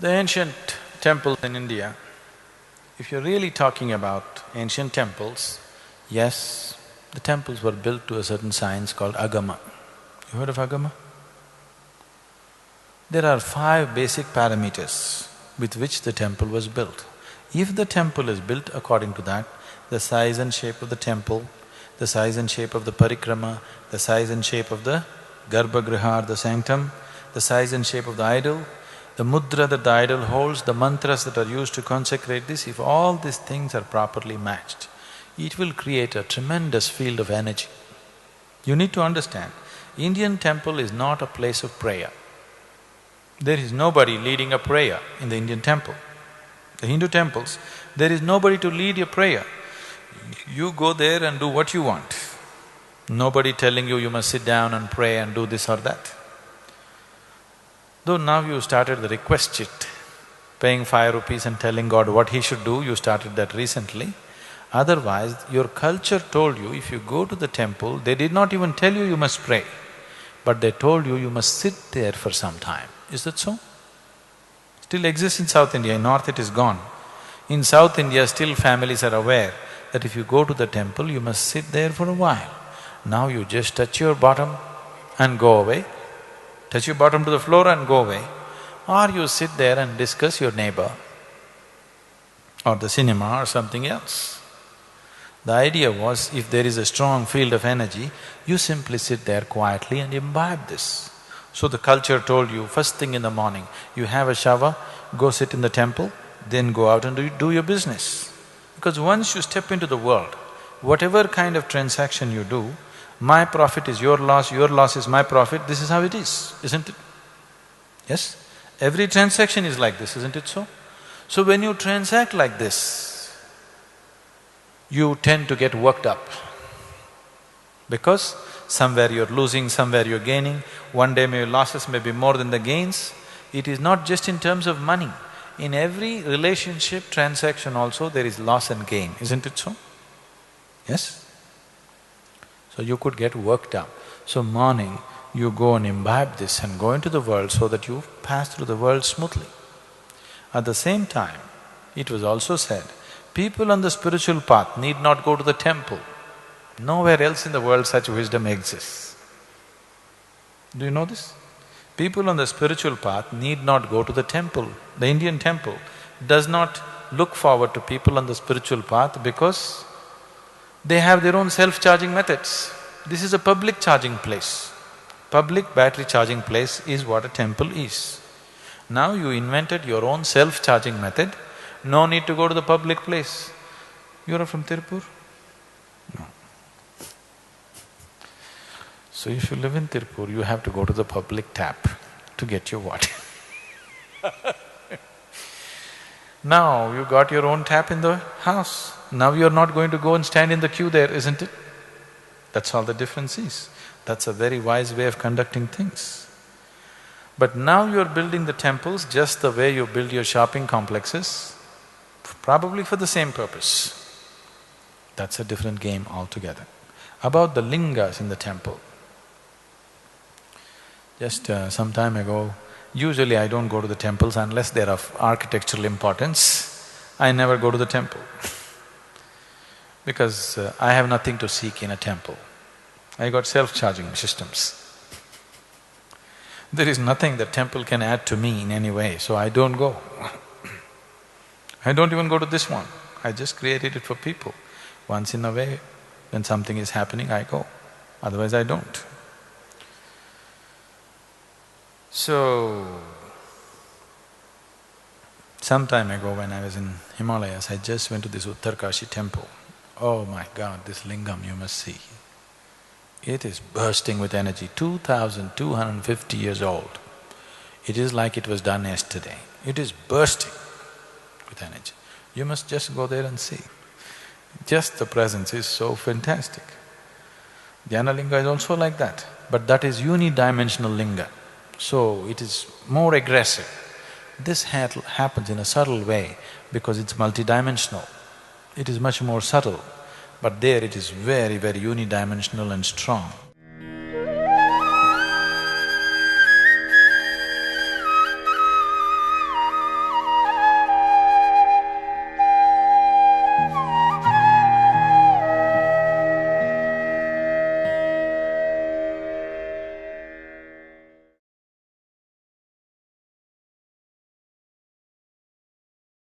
The ancient temples in India, if you're really talking about ancient temples, yes, the temples were built to a certain science called agama. You heard of agama? There are 5 basic parameters with which the temple was built. If the temple is built according to that, the size and shape of the temple, the size and shape of the parikrama, the size and shape of the garbhagriha or the sanctum, the size and shape of the idol, the mudra that the idol holds, the mantras that are used to consecrate this, if all these things are properly matched, it will create a tremendous field of energy. You need to understand, Indian temple is not a place of prayer. There is nobody leading a prayer in the Indian temple. The Hindu temples, there is nobody to lead your prayer. You go there and do what you want. Nobody telling you must sit down and pray and do this or that. Though now you started the request sheet, paying 5 rupees and telling God what he should do, you started that recently. Otherwise, your culture told you if you go to the temple, they did not even tell you must pray, but they told you must sit there for some time. Is that so? Still exists in South India, in North it is gone. In South India, still families are aware that if you go to the temple, you must sit there for a while. Now you just touch your bottom and go away, touch your bottom to the floor and go away, or you sit there and discuss your neighbor or the cinema or something else. The idea was, if there is a strong field of energy, you simply sit there quietly and imbibe this. So the culture told you, first thing in the morning, you have a shower, go sit in the temple, then go out and do your business. Because once you step into the world, whatever kind of transaction you do, my profit is your loss is my profit, this is how it is, isn't it? Yes? Every transaction is like this, isn't it so? So when you transact like this, you tend to get worked up. Because somewhere you're losing, somewhere you're gaining, one day your losses may be more than the gains. It is not just in terms of money. In every relationship, transaction also, there is loss and gain, isn't it so? Yes? So you could get worked up. So morning, you go and imbibe this and go into the world so that you pass through the world smoothly. At the same time, it was also said, people on the spiritual path need not go to the temple. Nowhere else in the world such wisdom exists. Do you know this? People on the spiritual path need not go to the temple. The Indian temple does not look forward to people on the spiritual path because they have their own self-charging methods. This is a public charging place. Public battery charging place is what a temple is. Now you invented your own self-charging method, no need to go to the public place. You are from Tirupur? No. So if you live in Tirupur, you have to go to the public tap to get your water. Now you got your own tap in the house. Now you're not going to go and stand in the queue there, isn't it? That's all the difference is. That's a very wise way of conducting things. But now you're building the temples just the way you build your shopping complexes, probably for the same purpose. That's a different game altogether. About the lingas in the temple. Just some time ago, usually I don't go to the temples unless they're of architectural importance. I never go to the temple because I have nothing to seek in a temple. I got self-charging systems. There is nothing the temple can add to me in any way, so I don't go. I don't even go to this one, I just created it for people. Once in a way, when something is happening, I go, otherwise I don't. So, some time ago when I was in Himalayas, I just went to this Uttarkashi temple. Oh my God, this lingam you must see. It is bursting with energy, 2,250 years old. It is like it was done yesterday. It is bursting with energy. You must just go there and see. Just the presence is so fantastic. Dhyana linga is also like that, but that is unidimensional linga. So it is more aggressive. This happens in a subtle way because it's multidimensional. It is much more subtle, but there it is very, very unidimensional and strong.